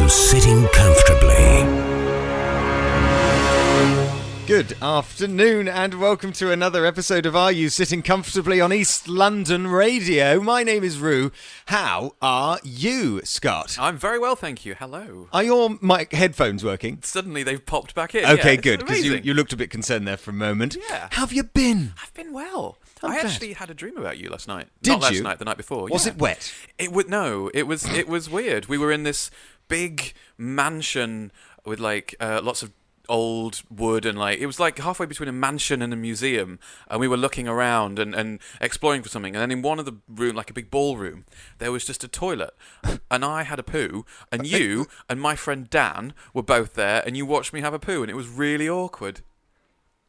you sitting comfortably? Good afternoon and welcome to another episode of Are You Sitting Comfortably on East London Radio. My name is Rue. How are you, Scott? I'm very well, thank you. Hello. Are your mic headphones working? Suddenly they've popped back in. Okay, yeah, good, because you looked a bit concerned there for a moment. Yeah. How have you been? I've been well. I'm I glad. actually had a dream about you last night. Did Not last you? night, the night before. Was yeah. it wet? It was weird. We were in this big mansion with lots of old wood and it was like halfway between a mansion and a museum, and we were looking around and exploring for something, and then in one of the room, like a big ballroom, there was just a toilet, and I had a poo, and you and my friend Dan were both there, and you watched me have a poo, and it was really awkward.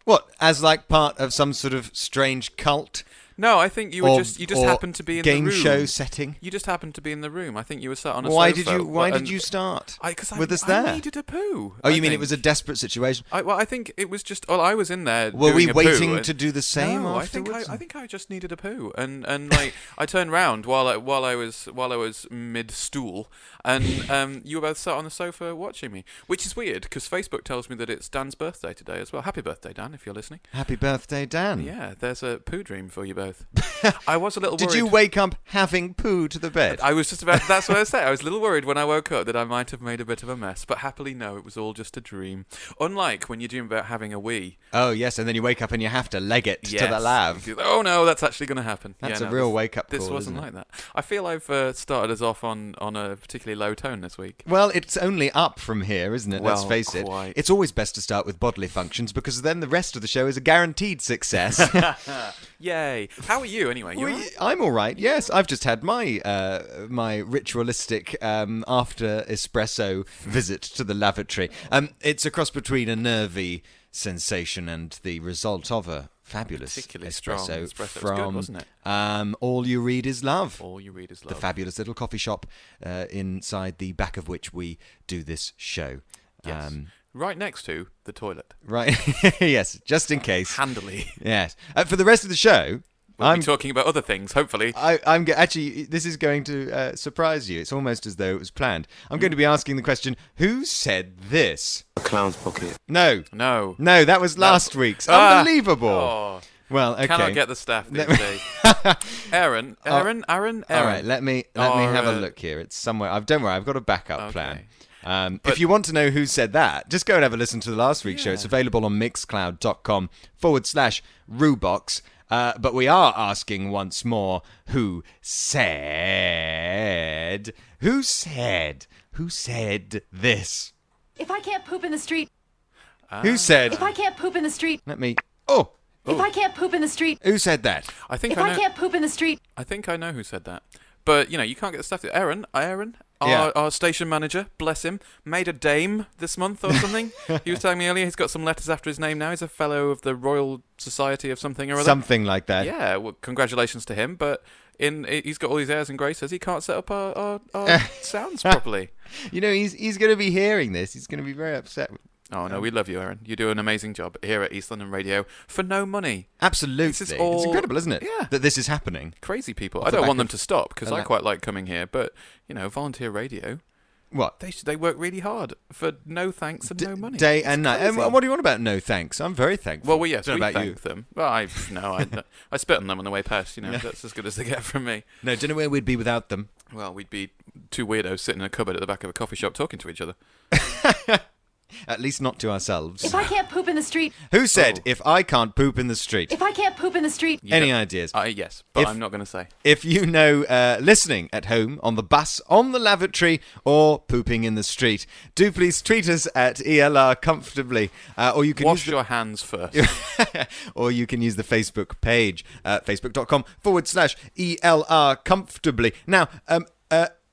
What, as like part of some sort of strange cult? No, I think you were just happened to be in the room. Game show setting? You just happened to be in the room. I think you were sat on a Why sofa. Why did you start with us I there? needed a poo. Oh, you mean it was a desperate situation? I think it was just. Well, I was in there. Were we doing a poo waiting and- to do the same No, afterwards? I think I just needed a poo, and I turned round while I was mid stool, and you were both sat on the sofa watching me, which is weird because Facebook tells me that it's Dan's birthday today as well. Happy birthday, Dan, if you're listening. Happy birthday, Dan. Yeah, there's a poo dream for you both. I was a little worried. Did you wake up having poo to the bed? I was just about. That's what I said. I was a little worried when I woke up that I might have made a bit of a mess, but happily no, it was all just a dream. Unlike when you dream about having a wee. Oh yes, and then you wake up and you have to leg it to the Yes. lav. Oh no, that's actually going to happen. That's Yeah, a no, real this- wake-up This call, wasn't isn't it? like that. I feel I've started us off on a particularly low tone this week. Well, it's only up from here, isn't it? Let's Well, face it. quite. It's always best to start with bodily functions because then the rest of the show is a guaranteed success. Yay! How are you anyway? You all right? I'm all right. Yes, I've just had my my ritualistic after espresso visit to the lavatory. It's a cross between a nervy sensation and the result of a fabulous Particularly strong espresso espresso. It was from good, wasn't it? All You Read Is Love. All you read is The love. fabulous little coffee shop inside the back of which we do this show. Yes. Right next to the toilet. Right. Yes, just in case. Handily. Yes. For the rest of the show, We'll be talking about other things, hopefully. actually, this is going to surprise you. It's almost as though it was planned. I'm going to be asking the question, who said this? A clown's pocket. No, No. that was last week's. Ah. Unbelievable. Oh, Well, okay. cannot get the staff these days. Aaron. All right, let me have a look here. It's somewhere. Don't worry, I've got a backup plan. If you want to know who said that, just go and have a listen to the last week's show. It's available on mixcloud.com/Rubox. But we are asking once more, who said this? If I can't poop in the street, Who said? if I can't poop in the street, Let me. Oh, if I can't poop in the street, who said that? I think if I I know. can't poop in the street, I think I know who said that. But, you can't get the staff to... Aaron, Yeah. our station manager, bless him, made a dame this month or something. He was telling me earlier he's got some letters after his name now. He's a fellow of the Royal Society of something or other. Something like that. Yeah, well, congratulations to him. But he's got all these airs and graces. He can't set up our sounds properly. He's going to be hearing this. He's going to be very upset. Oh, no, we love you, Aaron. You do an amazing job here at East London Radio for no money. Absolutely. This is It's all- incredible, isn't it? Yeah. That this is happening. Crazy people. Off I the don't back want them of to stop because a I lap- quite like coming here. But, volunteer radio... What? They work really hard for no thanks and no money. Day It's and night. crazy. And what do you want about no thanks? I'm very thankful. Well, yes, Don't we know about thank you. them. Well, I spit on them on the way past. That's as good as they get from me. No, don't know where we'd be without them. Well, we'd be two weirdos sitting in a cupboard at the back of a coffee shop talking to each other. At least not to ourselves. if I can't poop in the street, Who said, Oh. if I can't poop in the street? if I can't poop in the street, Any ideas? Yes, but If- I'm not going to say. If you know, listening at home, on the bus, on the lavatory, or pooping in the street, do please tweet us at ELR Comfortably, or you can Wash use your hands first. or you can use the Facebook page, facebook.com/ELR Comfortably. Now,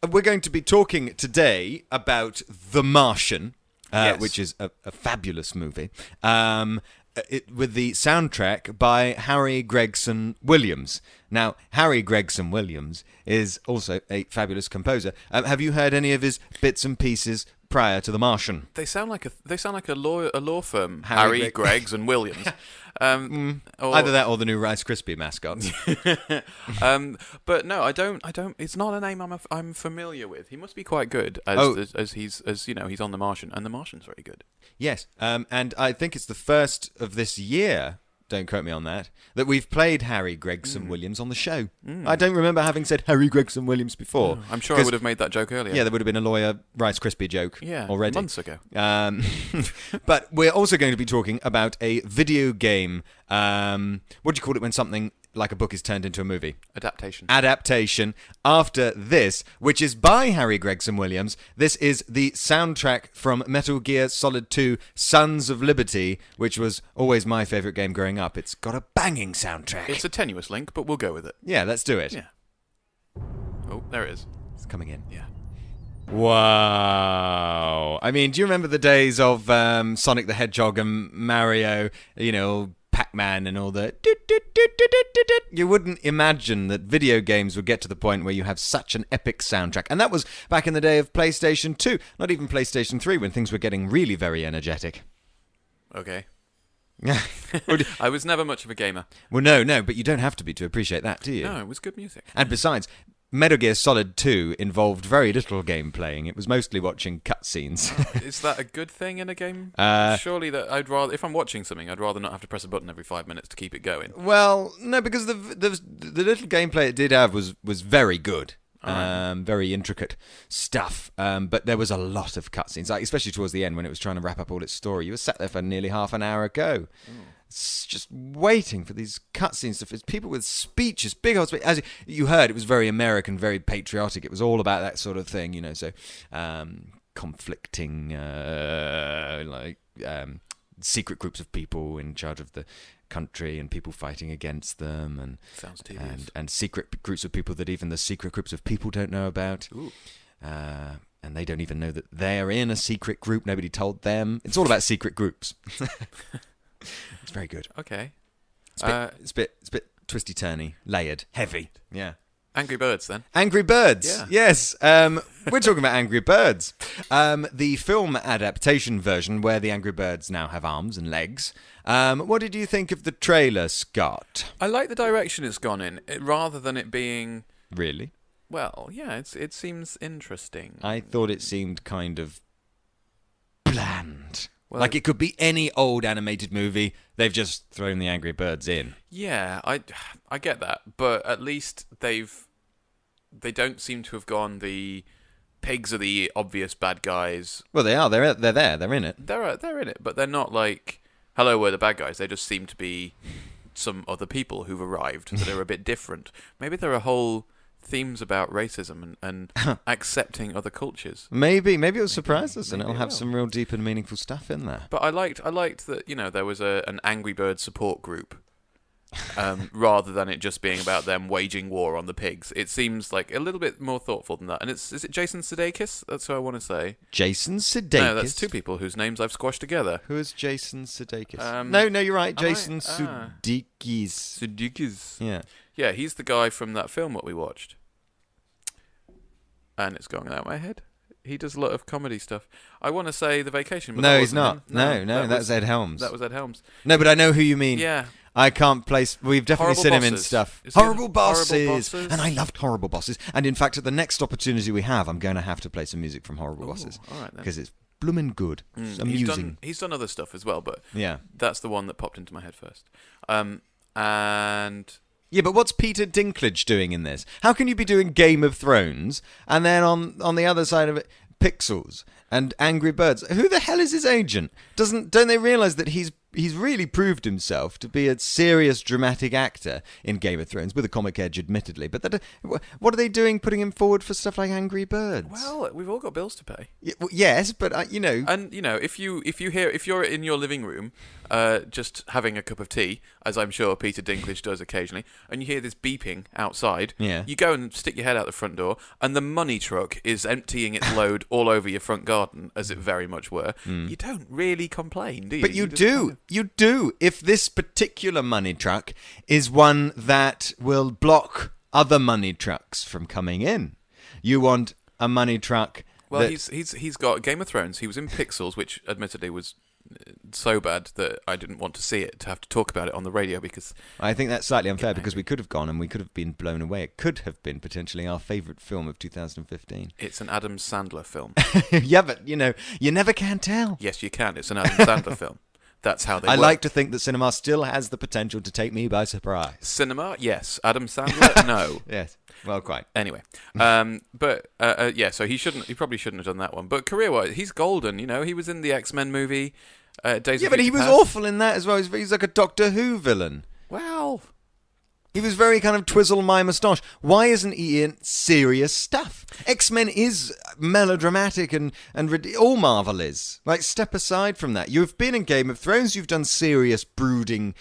we're going to be talking today about The Martian, Yes. which is a fabulous movie, with the soundtrack by Harry Gregson Williams. Now, Harry Gregson Williams is also a fabulous composer. Have you heard any of his bits and pieces prior to The Martian? They sound like a law firm. Harry Harry, Greggs, and Williams. Or- Either that or the new Rice Krispie mascot. But no, I don't. It's not a name I'm familiar with. He must be quite good as he's on The Martian, and The Martian's very good. Yes, and I think it's the first of this year, don't quote me on that we've played Harry Gregson Williams on the show. I don't remember having said Harry Gregson Williams before. I'm sure I would have made that joke earlier. Yeah, there would have been a lawyer Rice Krispie joke already. Months ago. But we're also going to be talking about a video game. What do you call it when something like a book is turned into a movie? Adaptation. After this, which is by Harry Gregson Williams. This is the soundtrack from Metal Gear Solid 2 Sons of Liberty, which was always my favourite game growing up. It's got a banging soundtrack. It's a tenuous link, but we'll go with it. Yeah, let's do it. Yeah. Oh, there it is. It's coming in. Yeah. Wow. I mean, do you remember the days of Sonic the Hedgehog and Mario, Pac-Man and all that? You wouldn't imagine that video games would get to the point where you have such an epic soundtrack. And that was back in the day of PlayStation 2, not even PlayStation 3, when things were getting really very energetic. Okay. I was never much of a gamer. Well, no, but you don't have to be to appreciate that, do you? No, it was good music. And besides, Metal Gear Solid 2 involved very little game playing. It was mostly watching cutscenes. Is that a good thing in a game? Surely that I'd rather, if I'm watching something, I'd rather not have to press a button every 5 minutes to keep it going. Well, no, because the little gameplay it did have was very good. Right. Very intricate stuff. But there was a lot of cutscenes, like especially towards the end when it was trying to wrap up all its story. You were sat there for nearly half an hour ago. Just waiting for these cutscenes stuff. It's people with speeches, big old speeches. As you heard, it was very American, very patriotic. It was all about that sort of thing, So conflicting, secret groups of people in charge of the country and people fighting against them, and sounds tedious. And secret groups of people that even the secret groups of people don't know about. Ooh. And they don't even know that they're in a secret group. Nobody told them. It's all about secret groups. It's very good. Okay. It's a bit twisty-turny, layered, heavy. Yeah. Angry Birds, then. Angry Birds. Yeah. Yes. We're talking about Angry Birds. The film adaptation version where the Angry Birds now have arms and legs. What did you think of the trailer, Scott? I like the direction it's gone in, rather than it being... Really? Well, yeah, it seems interesting. I thought it seemed kind of bland. Well, like it could be any old animated movie. They've just thrown the Angry Birds in. Yeah, I get that, but at least they don't seem to have gone the pigs are the obvious bad guys. Well, they are. They're there. They're in it. They're in it, but they're not like, hello, we're the bad guys. They just seem to be some other people who've arrived that are a bit different. Maybe there are whole themes about racism and accepting other cultures. Maybe it'll surprise us, and it'll have some real deep and meaningful stuff in there. But I liked that there was an Angry Bird support group, rather than it just being about them waging war on the pigs. It seems like a little bit more thoughtful than that. And is it Jason Sudeikis? That's who I want to say. Jason Sudeikis? No, that's two people whose names I've squashed together. Who is Jason Sudeikis? No, you're right. Jason Sudeikis. Sudeikis. Yeah. Yeah, he's the guy from that film that we watched. And it's going out my head. He does a lot of comedy stuff. I want to say The Vacation. But no, that he's wasn't not. him. No, that's Ed Helms. That was Ed Helms. No, but I know who you mean. Yeah. I can't place... We've definitely Horrible seen him in Bosses. stuff. Is he in Horrible Bosses. Horrible Bosses? And I loved Horrible Bosses. And in fact, at the next opportunity we have, I'm going to have to play some music from Horrible Bosses. All right, then. Because it's bloomin' good. It's amusing. He's done other stuff as well, but yeah, that's the one that popped into my head first. And... Yeah, but what's Peter Dinklage doing in this? How can you be doing Game of Thrones and then on the other side of it, Pixels and Angry Birds? Who the hell is his agent? Don't they realise that he's really proved himself to be a serious dramatic actor in Game of Thrones, with a comic edge, admittedly. But what are they doing, putting him forward for stuff like Angry Birds? Well, we've all got bills to pay. Yes, but And if you're in your living room, just having a cup of tea, as I'm sure Peter Dinklage does occasionally, and you hear this beeping outside, yeah, you go and stick your head out the front door, and the money truck is emptying its load all over your front garden, as it very much were. You don't really complain, do you? But you do. You do. If this particular money truck is one that will block other money trucks from coming in, you want a money truck. Well, he's got Game of Thrones. He was in Pixels, which admittedly was so bad that I didn't want to see it, to have to talk about it on the radio, because I think that's slightly unfair because we could have gone and we could have been blown away. It could have been potentially our favourite film of 2015. it's an Adam Sandler film. Yeah, but, you never can tell. Yes, you can. It's an Adam Sandler film. That's how they I work. like to think that cinema still has the potential to take me by surprise. Cinema, yes. Adam Sandler, no. Yes, well, quite. Anyway, yeah. So he probably shouldn't have done that one. But career-wise, he's golden. He was in the X-Men movie. Days Yeah, of but he Future was Past. awful in that as well. He's like a Doctor Who villain. Well, He was very kind of twizzle my moustache. Why isn't he in serious stuff? X-Men is melodramatic and all Marvel is. Like, step aside from that. You've been in Game of Thrones. You've done serious, brooding,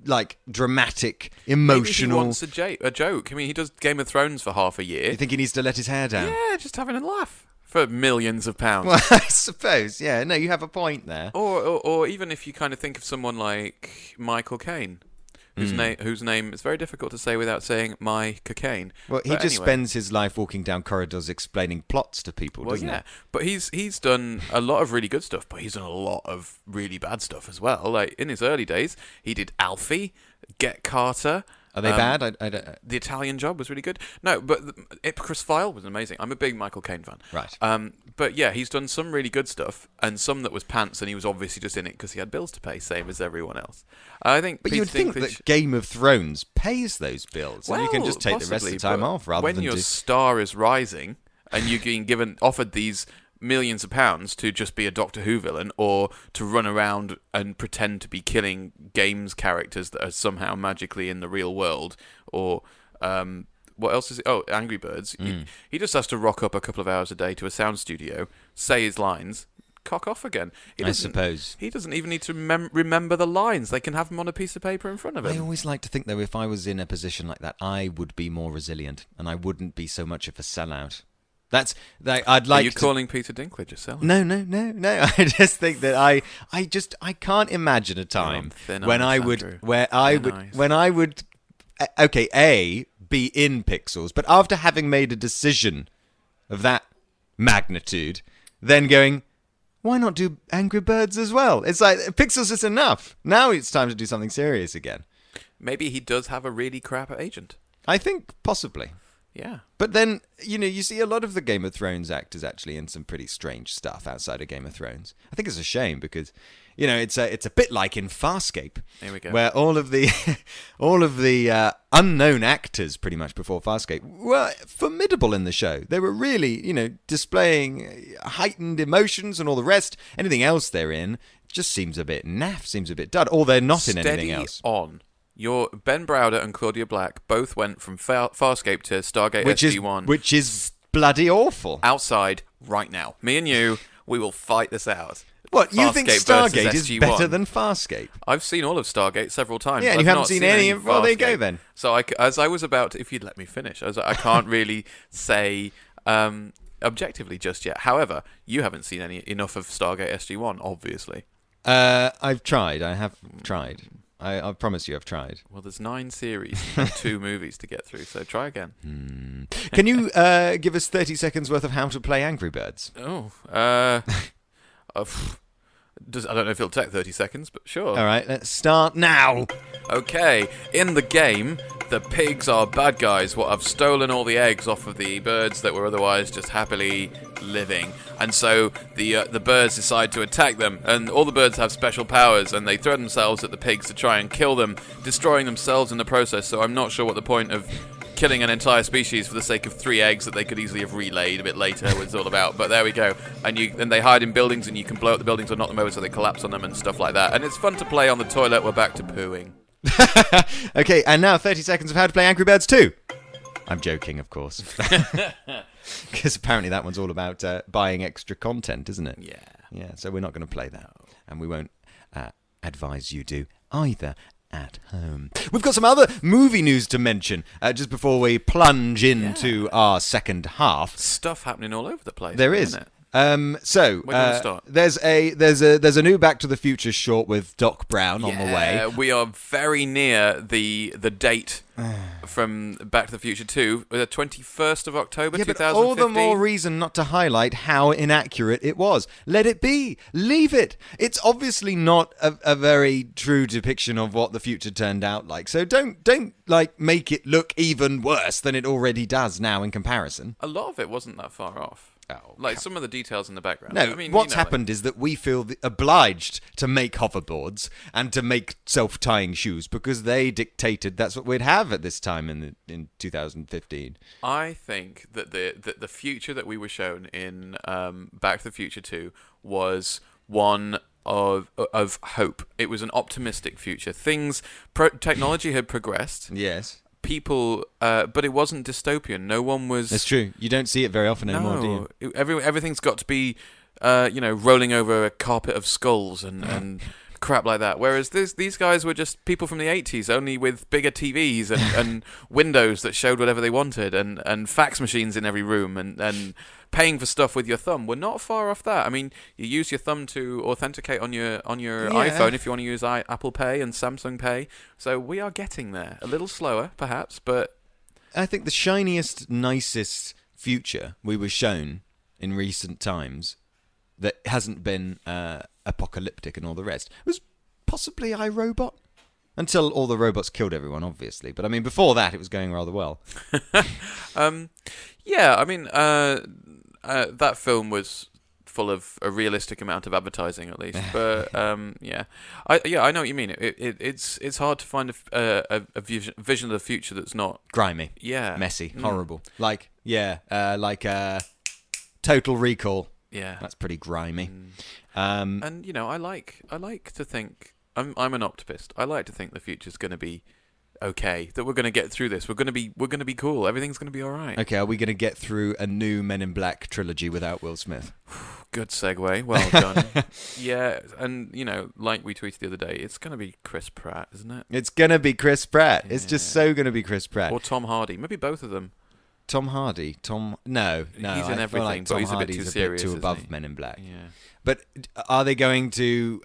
like, dramatic, emotional... maybe he wants a joke. I mean, he does Game of Thrones for half a year. You think he needs to let his hair down? Yeah, just having a laugh for millions of pounds. Well, I suppose, yeah. No, you have a point there. Or even if you kind of think of someone like Michael Caine, whose name is very difficult to say without saying my cocaine. Well, he just spends his life walking down corridors explaining plots to people, doesn't he? But he's done a lot of really good stuff, but he's done a lot of really bad stuff as well. Like, in his early days, he did Alfie, Get Carter. Are they bad? I don't... The Italian Job was really good. No, but Ipcress File was amazing. I'm a big Michael Caine fan. Right. But yeah, he's done some really good stuff, and some that was pants, and he was obviously just in it because he had bills to pay, same as everyone else. I think. But Peter you'd think Dinklage, that Game of Thrones pays those bills, and you can just take the rest of the time but off rather when than your do... star is rising, and you're being offered these millions of pounds to just be a Doctor Who villain, or to run around and pretend to be killing games characters that are somehow magically in the real world, or what else is it? Oh, Angry Birds. He just has to rock up a couple of hours a day to a sound studio, say his lines, cock off again. I suppose. He doesn't even need to remember the lines. They can have them on a piece of paper in front of him. I always like to think, though, if I was in a position like that, I would be more resilient, and I wouldn't be so much of a sellout. I'd like. Are you calling Peter Dinklage a sellout? No. I just think that I can't imagine a time when I would be in Pixels, but after having made a decision of that magnitude, then going, why not do Angry Birds as well? It's like, Pixels is enough. Now it's time to do something serious again. Maybe he does have a really crap agent. I think possibly. Yeah. But then, you see a lot of the Game of Thrones actors actually in some pretty strange stuff outside of Game of Thrones. I think it's a shame because, it's a bit like in Farscape. Here we go. Where all of the unknown actors pretty much before Farscape were formidable in the show. They were really, displaying heightened emotions and all the rest. Anything else they're in just seems a bit naff, seems a bit dud. Or they're not in anything else. On. Your Ben Browder and Claudia Black both went from Farscape to Stargate SG-1. Which is bloody awful. Outside right now. Me and you, we will fight this out. What, you think Farscape versus Stargate is SG-1. better than Farscape? I've seen all of Stargate several times. Yeah, and I've you haven't not seen any of... Well, there you go Farscape. then. So as I was about to, if you'd let me finish, I can't really say objectively just yet. However, you haven't seen enough of Stargate SG-1, obviously. I've tried. I have tried. I promise you I've tried. Well, there's 9 series and 2 movies to get through, so try again. Can you give us 30 seconds worth of how to play Angry Birds? I don't know if it'll take 30 seconds, but sure. All right, let's start now. Okay, in the game, the pigs are bad guys what have stolen all the eggs off of the birds that were otherwise just happily living. And so the birds decide to attack them, and all the birds have special powers, and they throw themselves at the pigs to try and kill them, destroying themselves in the process. So I'm not sure what the point of killing an entire species for the sake of 3 eggs that they could easily have relayed a bit later was all about. But there we go. And they hide in buildings, and you can blow up the buildings or knock them over so they collapse on them and stuff like that. And it's fun to play on the toilet. We're back to pooing. Okay, and now 30 seconds of how to play Angry Birds 2. I'm joking, of course. Because apparently that one's all about buying extra content, isn't it? Yeah. Yeah, so we're not going to play that. And we won't advise you do either at home. We've got some other movie news to mention just before we plunge into our second half. Stuff happening all over the place. There is. Isn't it? So Where do you want to start? there's a new Back to the Future short with Doc Brown on the way. We are very near the date from Back to the Future 2, the 21st of October, Yeah, 2015. but all the more reason not to highlight how inaccurate it was. Let it be. Leave it. It's obviously not a very true depiction of what the future turned out like. So don't like make it look even worse than it already does now in comparison. A lot of it wasn't that far off. Oh, Like some of the details in the background. No, I mean, what's you know, happened is that we feel obliged to make hoverboards and to make self-tying shoes because they dictated that's what we'd have at this time in 2015. I think that the future that we were shown in Back to the Future 2 was one of hope. It was an optimistic future. Technology had progressed. Yes. People, but it wasn't dystopian. No one was. That's true. You don't see it very often anymore, do you? Everything's got to be, rolling over a carpet of skulls and crap like that. Whereas these guys were just people from the 80s, only with bigger TVs and windows that showed whatever they wanted, and fax machines in every room, and paying for stuff with your thumb. We're not far off that. I mean, you use your thumb to authenticate on your iPhone if you want to use Apple Pay and Samsung Pay. So we are getting there. A little slower, perhaps, but I think the shiniest, nicest future we were shown in recent times that hasn't been apocalyptic and all the rest was possibly iRobot. Until all the robots killed everyone, obviously. But I mean, before that, it was going rather well. Yeah, I mean, that film was full of a realistic amount of advertising, at least. But yeah, I know what you mean. It's hard to find a vision of the future that's not Grimy. Yeah, Messy. Horrible. Like Total Recall. Yeah, That's pretty grimy. and I like to think I'm an optimist. I like to think the future's going to be okay. That we're going to get through this. We're going to be cool. Everything's going to be all right. Okay, are we going to get through a new Men in Black trilogy without Will Smith? Good segue. Well done. Yeah, and like we tweeted the other day, it's going to be Chris Pratt, isn't it? It's going to be Chris Pratt. Yeah. It's just so going to be Chris Pratt. Or Tom Hardy. Maybe both of them. Tom Hardy. No. He's in I feel everything, like but Tom he's a bit Hardy's too serious, too isn't above he? Men in Black. Yeah. But are they going to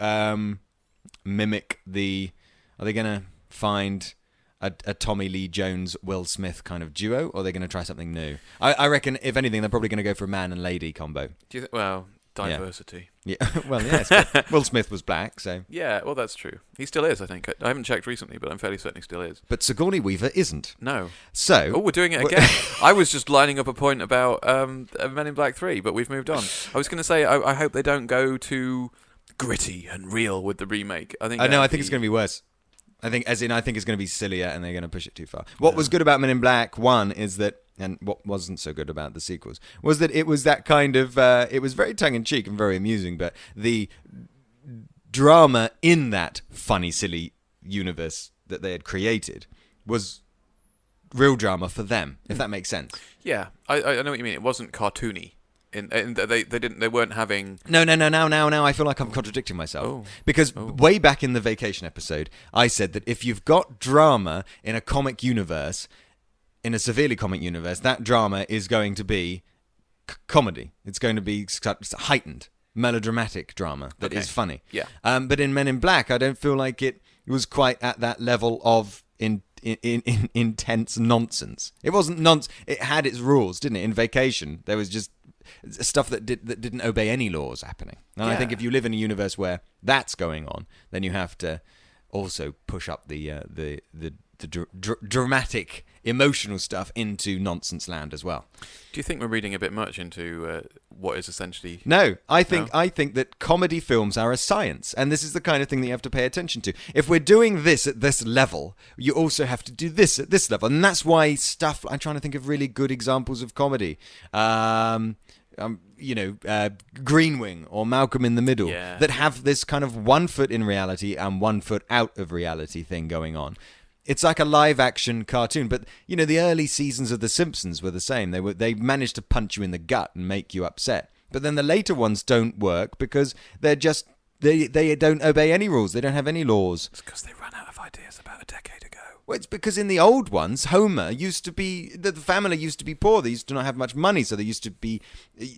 mimic the... Are they going to find a Tommy Lee Jones, Will Smith kind of duo, or are they going to try something new? I reckon, if anything, they're probably going to go for a man and lady combo. Do you well, diversity. Yeah. Well, yes. But Will Smith was black, so... Yeah, well, that's true. He still is, I think. I haven't checked recently, but I'm fairly certain he still is. But Sigourney Weaver isn't. No. So... Oh, we're doing it again. I was just lining up a point about Men in Black 3, but we've moved on. I was going to say, I hope they don't go too gritty and real with the remake. I think it's going to be worse. I think it's going to be sillier and they're going to push it too far. What was good about Men in Black 1 is that, and what wasn't so good about the sequels, was that it was that kind of, it was very tongue-in-cheek and very amusing, but the drama in that funny, silly universe that they had created was real drama for them, if that makes sense. Yeah, I know what you mean. It wasn't cartoony. They weren't having... No, now I feel like I'm contradicting myself. Because way back in the vacation episode, I said that if you've got drama in a comic universe, in a severely comic universe, that drama is going to be comedy. It's going to be heightened, melodramatic drama that is funny. Yeah. But in Men in Black, I don't feel like it was quite at that level of intense nonsense. It wasn't nonsense. It had its rules, didn't it? In Vacation, there was just stuff that didn't obey any laws happening. And I think if you live in a universe where that's going on, then you have to also push up the dramatic, emotional stuff into nonsense land as well. Do you think we're reading a bit much into what is essentially... No, I think that comedy films are a science, and this is the kind of thing that you have to pay attention to. If we're doing this at this level, you also have to do this at this level, and that's why stuff... I'm trying to think of really good examples of comedy. Green Wing or Malcolm in the Middle, that have this kind of 1 foot in reality and 1 foot out of reality thing going on. It's like a live-action cartoon, but the early seasons of The Simpsons were the same. They managed to punch you in the gut and make you upset. But then the later ones don't work because they're just they don't obey any rules. They don't have any laws. It's because they ran out of ideas about a decade ago. Well, it's because in the old ones, Homer used to be, the family used to be poor. They used to not have much money, so they used to be,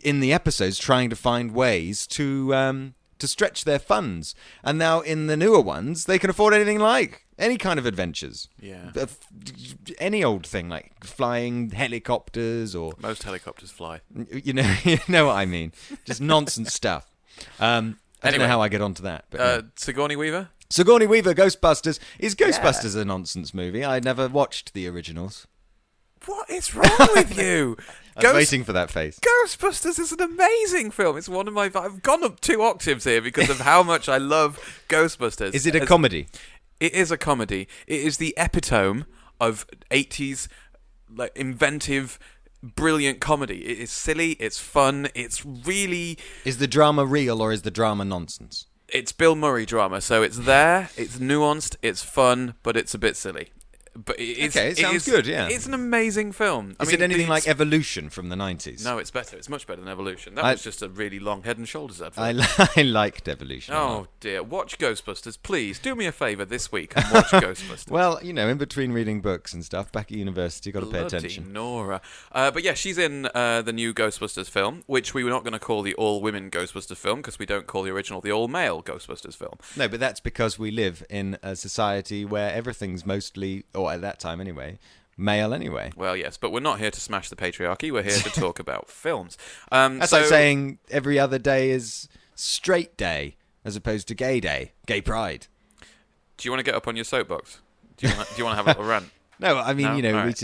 in the episodes, trying to find ways to stretch their funds. And now in the newer ones, they can afford anything like any kind of adventures. Yeah. Any old thing, like flying helicopters or... Most helicopters fly. You know what I mean. Just nonsense stuff. I don't Anyway. know how I get onto that. But Sigourney Weaver? Sigourney Weaver, Ghostbusters. Is Ghostbusters a nonsense movie? I never watched the originals. What is wrong with you? I was waiting for that face. Ghostbusters is an amazing film. It's one of my... I've gone up 2 octaves here because of how much I love Ghostbusters. Is it a comedy? It is a comedy. It is the epitome of 80s, like, inventive, brilliant comedy. It is silly. It's fun. It's really... Is the drama real or is the drama nonsense? It's Bill Murray drama, so it's there, it's nuanced, it's fun, but it's a bit silly. But it sounds good, yeah. It's an amazing film. Is it anything like Evolution from the 90s? No, it's better. It's much better than Evolution. That was just a really long Head and Shoulders advert. I liked Evolution. Oh, dear. Watch Ghostbusters, please. Do me a favour this week and watch Ghostbusters. Well, in between reading books and stuff, back at university, got to pay attention. Nora. But yeah, she's in the new Ghostbusters film, which we were not going to call the all-women Ghostbusters film because we don't call the original the all-male Ghostbusters film. No, but that's because we live in a society where everything's mostly, or at that time anyway, male anyway. Well, yes, but we're not here to smash the patriarchy. We're here to talk about films. That's like saying every other day is straight day as opposed to gay day, gay pride. Do you want to get up on your soapbox? Do you want to have a little rant? No, I mean, No? All right.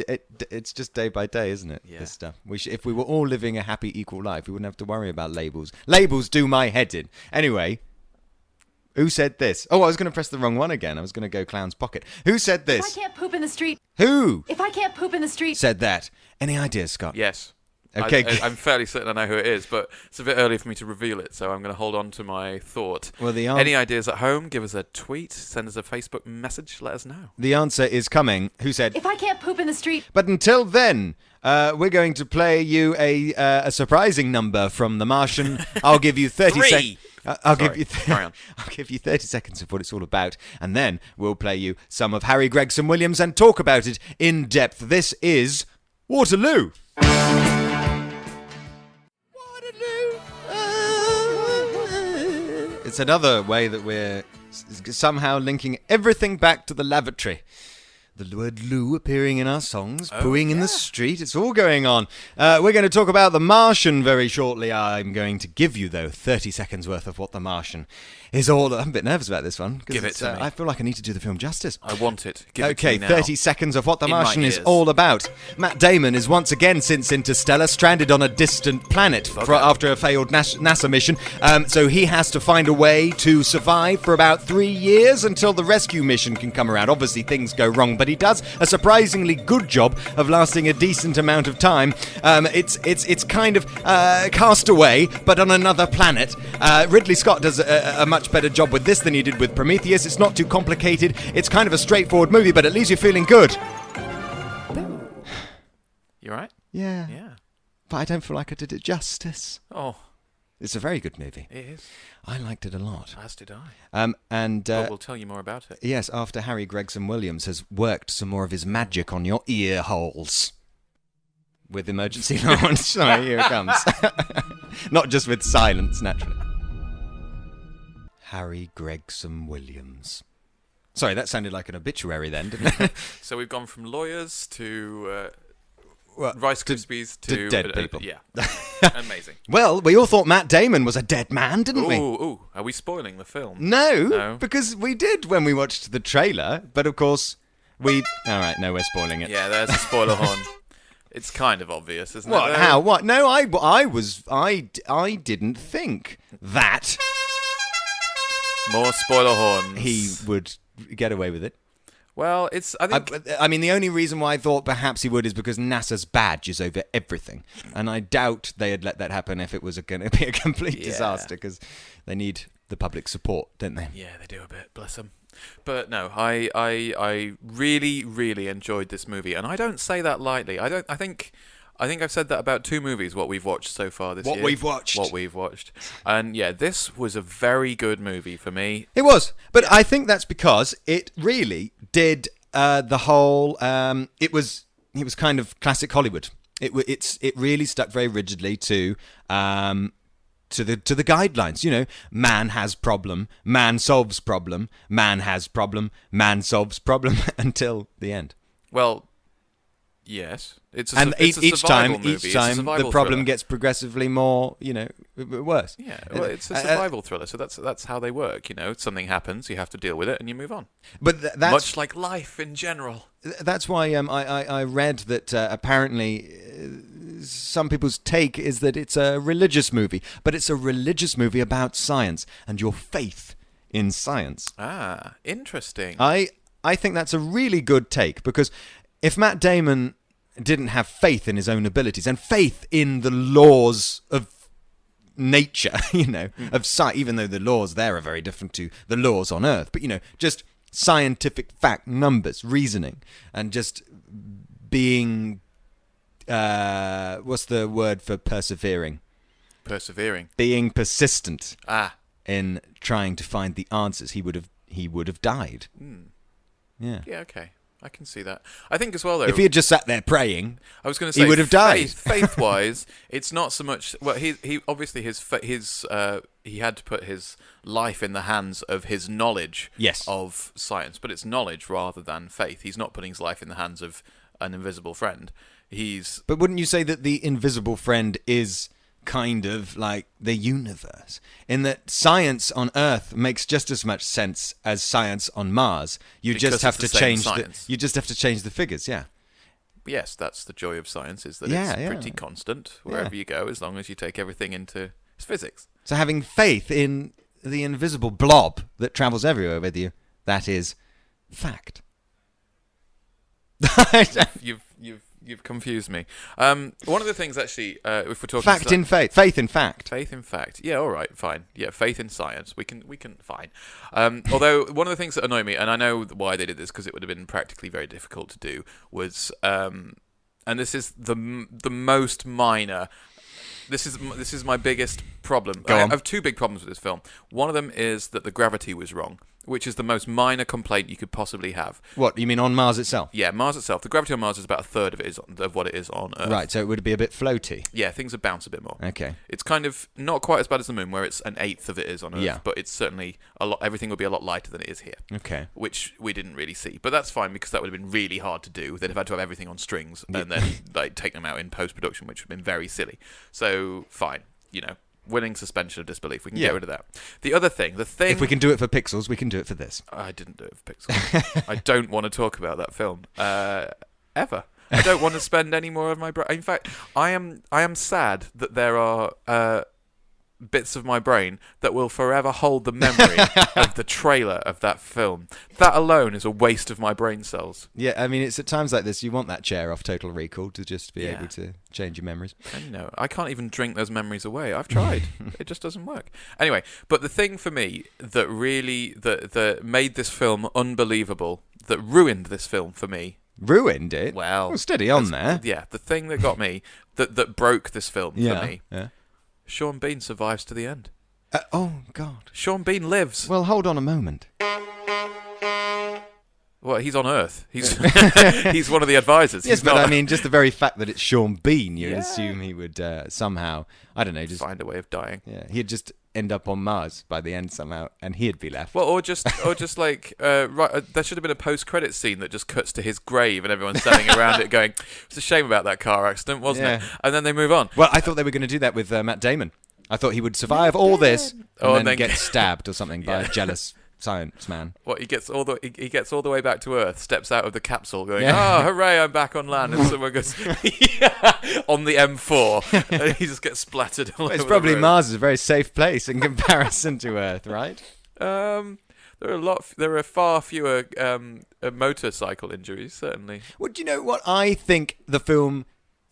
it's just day by day, isn't it? Yeah. This stuff. If we were all living a happy, equal life, we wouldn't have to worry about labels. Labels do my head in. Anyway, who said this? Oh, I was going to press the wrong one again. I was going to go Clown's Pocket. Who said If this? I can't poop in the street. Who If I can't poop in the street. said that? Any ideas, Scott? Yes. Okay. I'm fairly certain I know who it is, but it's a bit early for me to reveal it, so I'm going to hold on to my thought. Well, Any ideas at home? Give us a tweet, send us a Facebook message, let us know. The answer is coming. Who said? If I can't poop in the street. But until then, we're going to play you a surprising number from The Martian. I'll give you 30 seconds. Carry on. I'll give you 30 seconds of what it's all about, and then we'll play you some of Harry Gregson Williams and talk about it in depth. This is Waterloo. It's another way that we're somehow linking everything back to the lavatory. The word loo appearing in our songs, pooing in the street, it's all going on. We're going to talk about The Martian very shortly. I'm going to give you, though, 30 seconds worth of what The Martian is all... I'm a bit nervous about this one. Give it to me. I feel like I need to do the film justice. I want it. Give it to Okay, me now. 30 seconds of what The In my Martian is ears. all about. Matt Damon is once again, since Interstellar, stranded on a distant planet after a failed NASA mission. So he has to find a way to survive for about 3 years until the rescue mission can come around. Obviously, things go wrong, but he does a surprisingly good job of lasting a decent amount of time. It's kind of Castaway, but on another planet. Ridley Scott does a much better job with this than he did with Prometheus. It's not too complicated. It's kind of a straightforward movie, but it leaves you feeling good. You right? Yeah. Yeah. But I don't feel like I did it justice. Oh, It's a very good movie. it is. I liked it a lot. As did I. And But we'll tell you more about it. yes, after Harry Gregson Williams has worked some more of his magic on your ear holes. With emergency launch. Sorry, here it comes. Not just with silence, naturally. Harry Gregson Williams. Sorry, that sounded like an obituary then, didn't it? So we've gone from lawyers to Well, Rice Krispies to dead people. Yeah. Amazing. Well, we all thought Matt Damon was a dead man, didn't we? Ooh, are we spoiling the film? No, because we did when we watched the trailer, but of course we... All right, no, we're spoiling it. Yeah, there's a spoiler horn. It's kind of obvious, isn't What? it? How? What? No, I didn't think that More spoiler horns. he would get away with it. Well, I think... I mean, the only reason why I thought perhaps he would is because NASA's badge is over everything, and I doubt they had let that happen if it was going to be a complete disaster, because they need the public support, don't they? Yeah, they do a bit. Bless them. But no, I really, really enjoyed this movie, and I don't say that lightly. I think I've said that about 2 movies, what we've watched so far this year. What we've watched. And yeah, this was a very good movie for me. It was, but I think that's because it really did the whole it was kind of classic Hollywood. It really stuck very rigidly to the guidelines. You know, man has problem, man solves problem, man has problem, man solves problem until the end. Well, yes, it's a, And it's a each time survival movie. It's a the survival problem thriller. gets progressively more, worse. Yeah, well, it's a survival thriller, so that's how they work. You know, something happens, you have to deal with it, and you move on. But that's Much like life in general. That's why I read that apparently some people's take is that it's a religious movie, but it's a religious movie about science and your faith in science. Ah, interesting. I think that's a really good take, because if Matt Damon didn't have faith in his own abilities and faith in the laws of nature, of science, even though the laws there are very different to the laws on Earth, but just scientific fact, numbers, reasoning, and just being what's the word for persevering? Persevering. Being persistent. Ah. In trying to find the answers, he would have died. Yeah. Yeah, okay. I can see that. I think as well, though, if he had just sat there praying, I was going to say he would have died. Faith-wise, it's not so much. Well, he obviously he had to put his life in the hands of his knowledge of science, but it's knowledge rather than faith. He's not putting his life in the hands of an invisible friend. But wouldn't you say that the invisible friend is kind of like the universe, in that science on Earth makes just as much sense as science on Mars? You just have to change the figures. Yeah. Yes, that's the joy of science, is that it's pretty constant wherever you go, as long as you take everything into physics. So having faith in the invisible blob that travels everywhere with you, that is fact. You've confused me. One of the things, actually, if we're talking faith in fact. Faith in fact. Yeah, all right, fine. Yeah, faith in science. We can fine. Although one of the things that annoy me, and I know why they did this, because it would have been practically very difficult to do, was and this is the most minor. This is my biggest problem. I have two big problems with this film. One of them is that the gravity was wrong, which is the most minor complaint you could possibly have. What, you mean on Mars itself? Yeah, Mars itself. The gravity on Mars is about a third of what it is on Earth. Right, so it would be a bit floaty. Yeah, things would bounce a bit more. Okay. It's kind of not quite as bad as the Moon, where it's an eighth of it is on Earth, but it's certainly a lot. Everything would be a lot lighter than it is here. Okay. Which we didn't really see, but that's fine, because that would have been really hard to do. They'd have had to have everything on strings and then take them out in post-production, which would have been very silly. So fine, winning suspension of disbelief. We can get rid of that. The other thing, if we can do it for Pixels, we can do it for this. I didn't do it for Pixels. I don't want to talk about that film ever. I don't want to spend any more of my brain. In fact, I am sad that there are bits of my brain that will forever hold the memory of the trailer of that film. That alone is a waste of my brain cells. Yeah, I mean, it's at times like this you want that chair off Total Recall to just be able to change your memories. And I can't even drink those memories away. I've tried. It just doesn't work. Anyway, but the thing for me that really that made this film unbelievable, that ruined this film for me. Ruined it? Well, steady on there. Yeah, the thing that got me, that broke this film for me. Yeah. Sean Bean survives to the end. Oh, God. Sean Bean lives. Well, hold on a moment. Well, he's on Earth. He's he's one of the advisors. Yes, but I mean, just the very fact that it's Sean Bean, you'd assume he would somehow, I don't know, just find a way of dying. Yeah, he'd just end up on Mars by the end somehow, and he'd be left. Well, or just like, right, there should have been a post-credit scene that just cuts to his grave and everyone's standing around it going, "It's a shame about that car accident, wasn't it?" And then they move on. Well, I thought they were going to do that with Matt Damon. I thought he would survive all this and then get stabbed or something by a jealous science man. What, he gets all the way back to Earth, steps out of the capsule going, "Oh, hooray, I'm back on land," and someone goes on the M4 and he just gets splattered all over it's probably the road. Mars is a very safe place in comparison to Earth, right? There are far fewer motorcycle injuries, certainly. Well, do you know what I think the film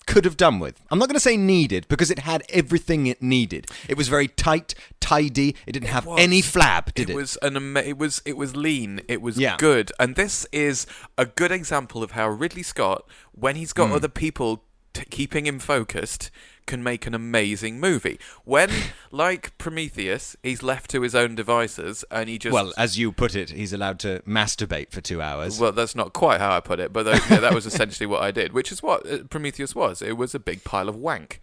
could have done with? I'm not going to say needed, because it had everything it needed. It was very tight, tidy. It didn't have any flab, did it? It was lean. It was good. And this is a good example of how Ridley Scott, when he's got other people keeping him focused, can make an amazing movie. When, like Prometheus, he's left to his own devices and he just... Well, as you put it, he's allowed to masturbate for 2 hours. Well, that's not quite how I put it, but that was essentially what I did, which is what Prometheus was. It was a big pile of wank.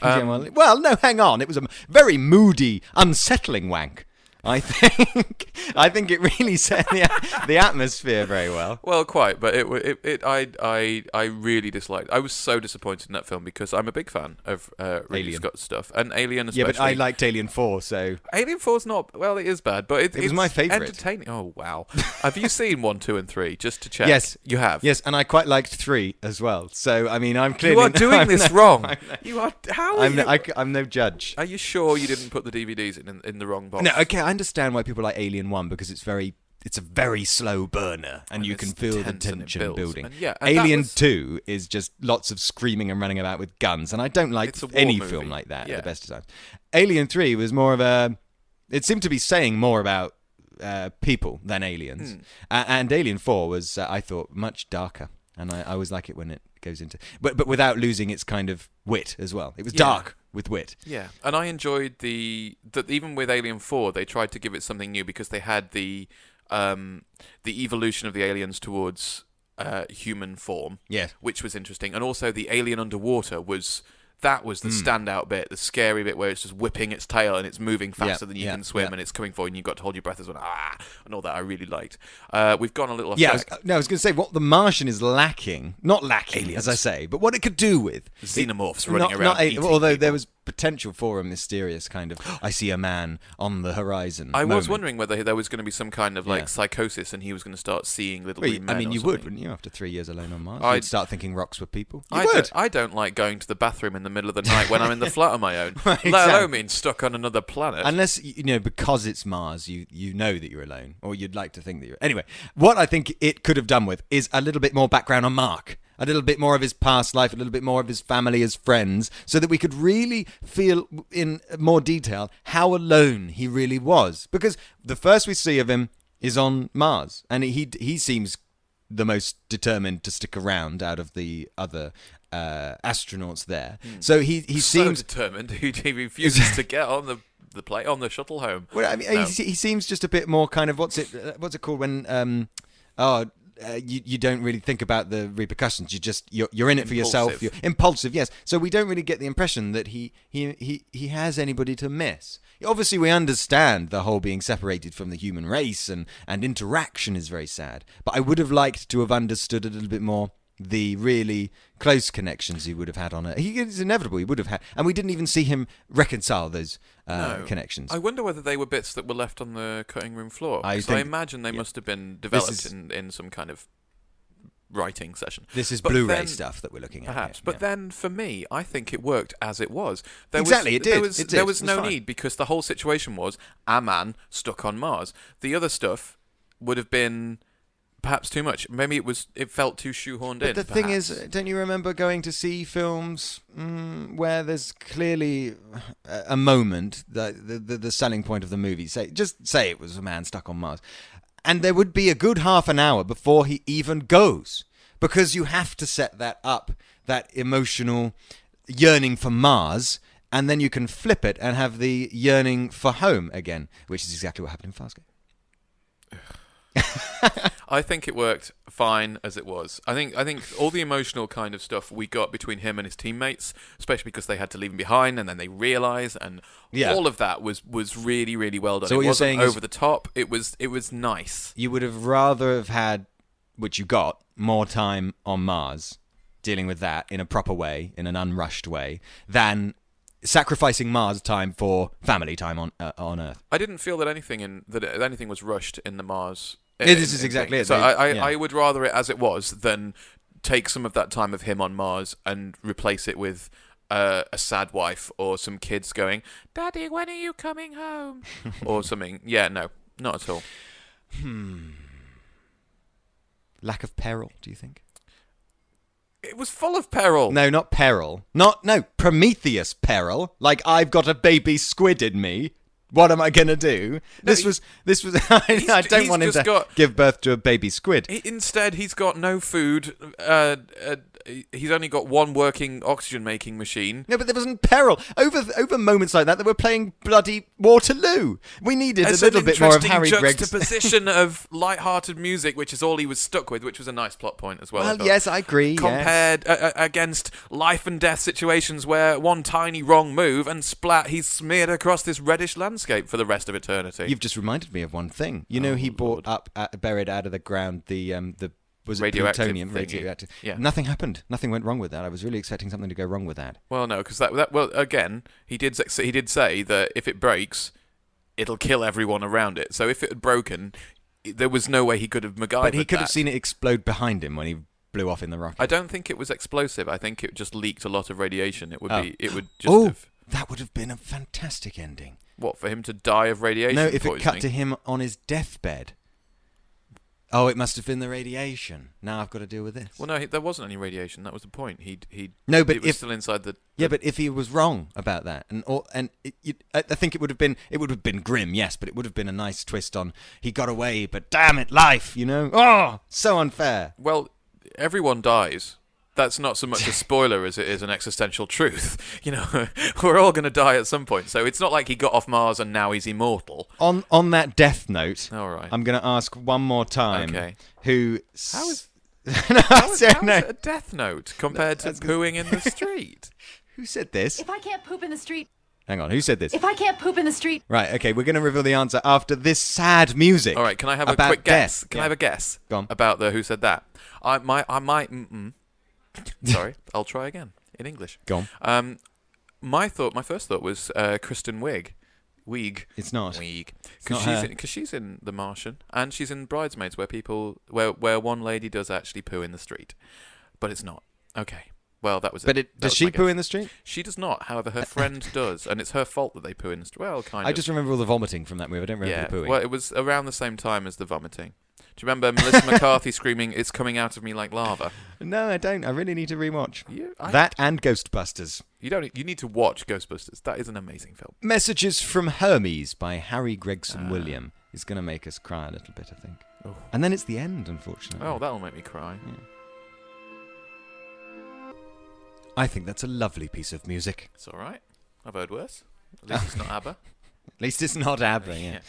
Well, no, hang on. It was a very moody, unsettling wank. I think it really set the atmosphere very well. Well, quite, but I really disliked. I was so disappointed in that film because I'm a big fan of Ridley Alien. Scott stuff and Alien especially. Yeah, but I liked Alien 4, so Alien 4's not. Well, it is bad, but it was it's my favourite. Entertaining. Oh wow! Have you seen 1, 2, and 3? Just to check. Yes, you have. Yes, and I quite liked 3 as well. So I mean, I'm clearly You are doing this wrong. You are. How are you? I'm no judge. Are you sure you didn't put the DVDs in the wrong box? No, okay, I understand why people like Alien 1 because it's a very slow burner and you can feel the tension building. And Alien 2 is just lots of screaming and running about with guns, and I don't like any film like that at the best of times. Alien 3 was more of it seemed to be saying more about people than aliens. And Alien 4 was, I thought, much darker, and I always like it when it goes into... But without losing its kind of wit as well. It was dark with wit. Yeah, and I enjoyed that even with Alien 4, they tried to give it something new because they had the evolution of the aliens towards human form, which was interesting, and also the alien underwater was the standout bit, the scary bit where it's just whipping its tail and it's moving faster than you can swim and it's coming forward and you've got to hold your breath as well, and all that I really liked. We've gone a little off track. I was going to say what The Martian is lacking, not lacking, aliens, as I say, but what it could do with xenomorphs running around. Although people. there was potential for a mysterious kind of I see a man on the horizon. I was wondering whether there was going to be some kind of psychosis and he was going to start seeing little green men. I mean, you would, wouldn't you? After 3 years alone on Mars, you'd start thinking rocks were people. I don't like going to the bathroom in the middle of the night when I'm in the flat on my own, let alone being stuck on another planet. Unless because it's Mars, you know that you're alone, or you'd like to think that you're. Anyway, what I think it could have done with is a little bit more background on Mark. A little bit more of his past life, a little bit more of his family, his friends, so that we could really feel in more detail how alone he really was. Because the first we see of him is on Mars, and he seems the most determined to stick around out of the other astronauts there. So he seems determined. He refuses to get on the plane on the shuttle home. Well, I mean, he seems just a bit more kind of what's it called when you don't really think about the repercussions. You're in it for yourself. You're impulsive, yes. So we don't really get the impression that he has anybody to miss. Obviously, we understand the whole being separated from the human race and interaction is very sad. But I would have liked to have understood a little bit more the really close connections he would have had on it. It's inevitable he would have had, and we didn't even see him reconcile those connections. I wonder whether they were bits that were left on the cutting room floor. I imagine they must have been developed in some kind of writing session. This is Blu-ray stuff that we're looking at. Perhaps, but then for me, I think it worked as it was. It did. There was no need because the whole situation was a man stuck on Mars. The other stuff would have been perhaps too much. Maybe it felt too shoehorned in. But the thing is, don't you remember going to see films where there's clearly a moment, the selling point of the movie? Just say it was a man stuck on Mars. And there would be a good half an hour before he even goes. Because you have to set that up, that emotional yearning for Mars, and then you can flip it and have the yearning for home again, which is exactly what happened in Farscape. I think it worked fine as it was. I think all the emotional kind of stuff we got between him and his teammates, especially because they had to leave him behind and then they realise, and all of that was really, really well done. So what it you're wasn't saying over the top. It was nice. You would have rather have had, which you got, more time on Mars, dealing with that in a proper way, in an unrushed way, than sacrificing Mars time for family time on Earth. I didn't feel that anything was rushed in the Mars. This is exactly it. So I would rather it as it was than take some of that time of him on Mars and replace it with a sad wife or some kids going, "Daddy, when are you coming home?" or something. Yeah, no, not at all. Lack of peril, do you think? It was full of peril. No, not peril. No, Prometheus peril. Like, I've got a baby squid in me. What am I going to do? This was. I don't want him to give birth to a baby squid. Instead, he's got no food, a he's only got one working oxygen-making machine. No, but there wasn't peril. Over moments like that, they were playing bloody Waterloo. We needed a little bit more of Harry Gregson. Juxtaposition of light-hearted music, which is all he was stuck with, which was a nice plot point as well. Well, yes, I agree. Compared against life and death situations where one tiny wrong move and splat, he's smeared across this reddish landscape for the rest of eternity. You've just reminded me of one thing. You know, he brought buried out of the ground the was it plutonium? Radioactive. Yeah. Nothing happened. Nothing went wrong with that. I was really expecting something to go wrong with that. Well, no, because again, he did say that if it breaks, it'll kill everyone around it. So if it had broken, there was no way he could have MacGyvered But he could have seen it explode behind him when he blew off in the rocket. I don't think it was explosive. I think it just leaked a lot of radiation. It would just that would have been a fantastic ending. What, for him to die of radiation No, if poisoning? it cut to him on his deathbed. Oh, it must have been the radiation. Now I've got to deal with this. Well, no, there wasn't any radiation. That was the point. No, but it was still inside the. Yeah, but if he was wrong about that, I think it would have been grim, yes, but it would have been a nice twist on he got away, but damn it, life, you know? Oh, so unfair. Well, everyone dies. That's not so much a spoiler as it is an existential truth. You know, we're all going to die at some point. So it's not like he got off Mars and now he's immortal. On that death note, all right. I'm going to ask one more time. Okay. How is it a death note compared to pooing in the street? Who said this? If I can't poop in the street. Hang on, who said this? If I can't poop in the street. Right, okay, we're going to reveal the answer after this sad music. All right, can I have a quick guess? Can I have a guess Go on. about the who said that? I might. Sorry, I'll try again in English. Go on. My first thought was Kristen Wiig. It's not. Wiig. Because she's in The Martian and she's in Bridesmaids, where one lady does actually poo in the street, but it's not. Okay. Well, that was it. But does she poo in the street? She does not. However, her friend does, and it's her fault that they poo in the street. Well, kind of. I just remember all the vomiting from that movie. I don't remember the pooing. Well, it was around the same time as the vomiting. Do you remember Melissa McCarthy screaming, "It's coming out of me like lava"? No, I don't. I really need to rewatch that and Ghostbusters. You need to watch Ghostbusters. That is an amazing film. Messages from Hermes by Harry Gregson William is going to make us cry a little bit, I think. Oh. And then it's the end, unfortunately. Oh, that'll make me cry. Yeah. I think that's a lovely piece of music. It's all right. I've heard worse. At least it's not ABBA. At least it's not ABBA, yeah.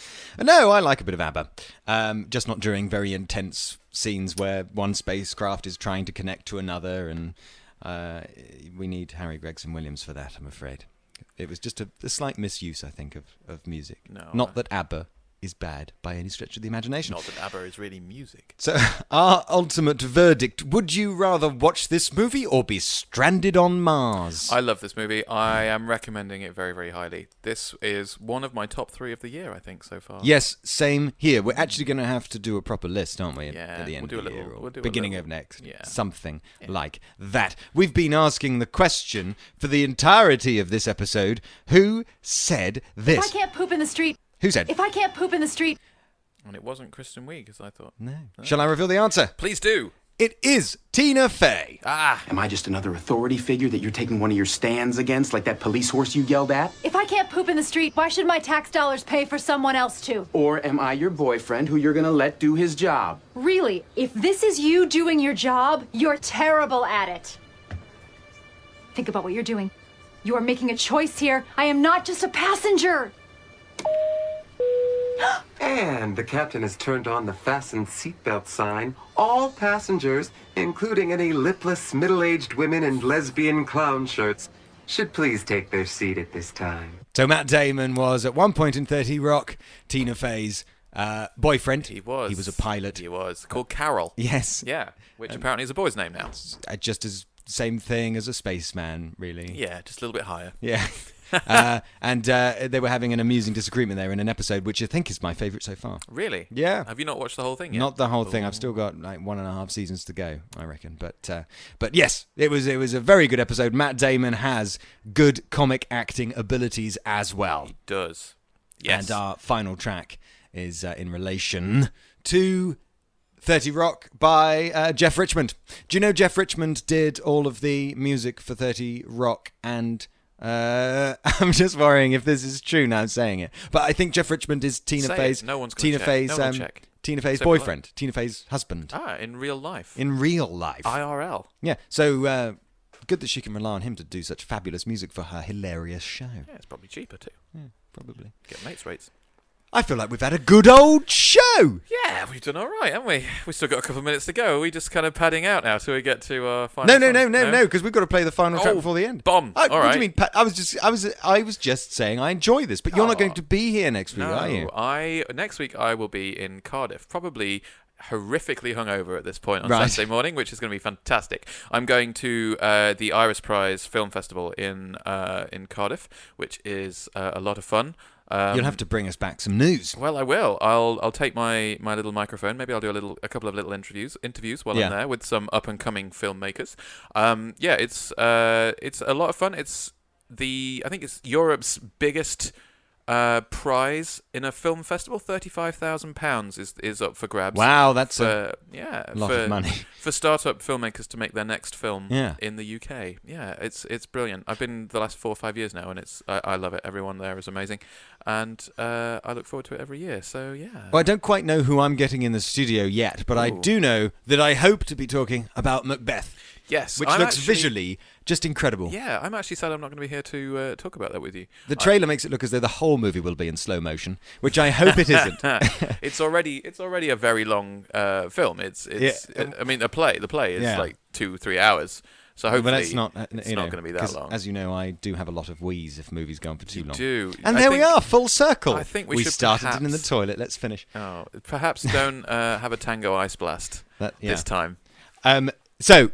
No, I like a bit of ABBA. Just not during very intense scenes where one spacecraft is trying to connect to another, and we need Harry Gregson Williams for that, I'm afraid. It was just a slight misuse, I think, of music. No, not that ABBA is bad by any stretch of the imagination. Not that ABBA is really music. So, our ultimate verdict, would you rather watch this movie or be stranded on Mars? I love this movie. I am recommending it very, very highly. This is one of my top 3 of the year, I think, so far. Yes, same here. We're actually going to have to do a proper list, aren't we? Yeah, at the end of the year or beginning of next. Yeah. Something like that. We've been asking the question for the entirety of this episode, who said this? If I can't poop in the street. Who said? If I can't poop in the street. And it wasn't Kristen Wiig, as I thought. No. Shall I reveal the answer? Please do. It is Tina Fey. Am I just another authority figure that you're taking one of your stands against, like that police horse you yelled at? If I can't poop in the street, why should my tax dollars pay for someone else to? Or am I your boyfriend who you're gonna let do his job? Really, if this is you doing your job, you're terrible at it. Think about what you're doing. You are making a choice here. I am not just a passenger. And the captain has turned on the fasten seatbelt sign. All passengers, including any lipless middle-aged women in lesbian clown shirts, should please take their seat at this time. So Matt Damon was at one point in 30 Rock Tina Fey's boyfriend. He was. He was a pilot. He was. Called Carol. Yes. Yeah, which apparently is a boy's name now. Just as same thing as a spaceman, really. Yeah, just a little bit higher. Yeah. And they were having an amusing disagreement there in an episode, which I think is my favourite so far. Really? Yeah. Have you not watched the whole thing yet? Not the whole thing. I've still got like 1.5 seasons to go, I reckon. But yes, it was a very good episode. Matt Damon has good comic acting abilities as well. He does. Yes. And our final track is in relation to 30 Rock by Jeff Richmond. Do you know Jeff Richmond did all of the music for 30 Rock and... I'm just worrying if this is true now saying it. But I think Jeff Richmond is Tina Fey's... No one's going to check. Tina Fey's Say what? boyfriend, Tina Fey's husband. In real life. In real life. IRL. Yeah, so good that she can rely on him to do such fabulous music for her hilarious show. Yeah, it's probably cheaper too. Yeah, probably. Get mates rates. I feel like we've had a good old show. Yeah, we've done all right, haven't we? We've still got a couple of minutes to go. Are we just kind of padding out now till we get to our final? No, because we've got to play the final track before the end. Bomb. What All do right. you mean? I was just saying I enjoy this, but you're not going to be here next week, are you? Next week I will be in Cardiff, probably horrifically hungover at this point on Right. Saturday morning, which is going to be fantastic. I'm going to the Iris Prize Film Festival in Cardiff, which is a lot of fun. You'll have to bring us back some news. Well, I will. I'll take my little microphone. Maybe I'll do a couple of little interviews while I'm there with some up and coming filmmakers. It's a lot of fun. I think it's Europe's biggest prize in a film festival. £35,000 is up for grabs. Wow, that's a lot of money for startup filmmakers to make their next film Yeah. in the UK. Yeah, it's brilliant. I've been the last 4 or 5 years now, and I love it. Everyone there is amazing, and I look forward to it every year. So yeah. Well, I don't quite know who I'm getting in the studio yet, but I do know that I hope to be talking about Macbeth. Yes, which looks visually just incredible. Yeah, I'm actually sad I'm not going to be here to talk about that with you. The trailer makes it look as though the whole movie will be in slow motion, which I hope it isn't. It's already a very long film. I mean, the play is like 2-3 hours. So hopefully it's not going to be that long. As you know, I do have a lot of wheeze if movies go on for too long. Do. And there we are, full circle. I think we should started perhaps, in the toilet. Let's finish. Oh, perhaps don't have a Tango Ice Blast this time. So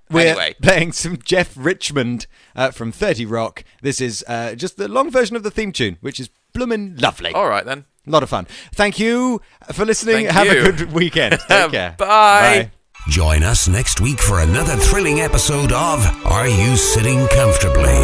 we're Anyway. playing some Jeff Richmond from 30 Rock. This is just the long version of the theme tune, which is bloomin' lovely. All right, then. A lot of fun. Thank you for listening. Thank Have you. a good weekend. Take care. Bye. Join us next week for another thrilling episode of Are You Sitting Comfortably?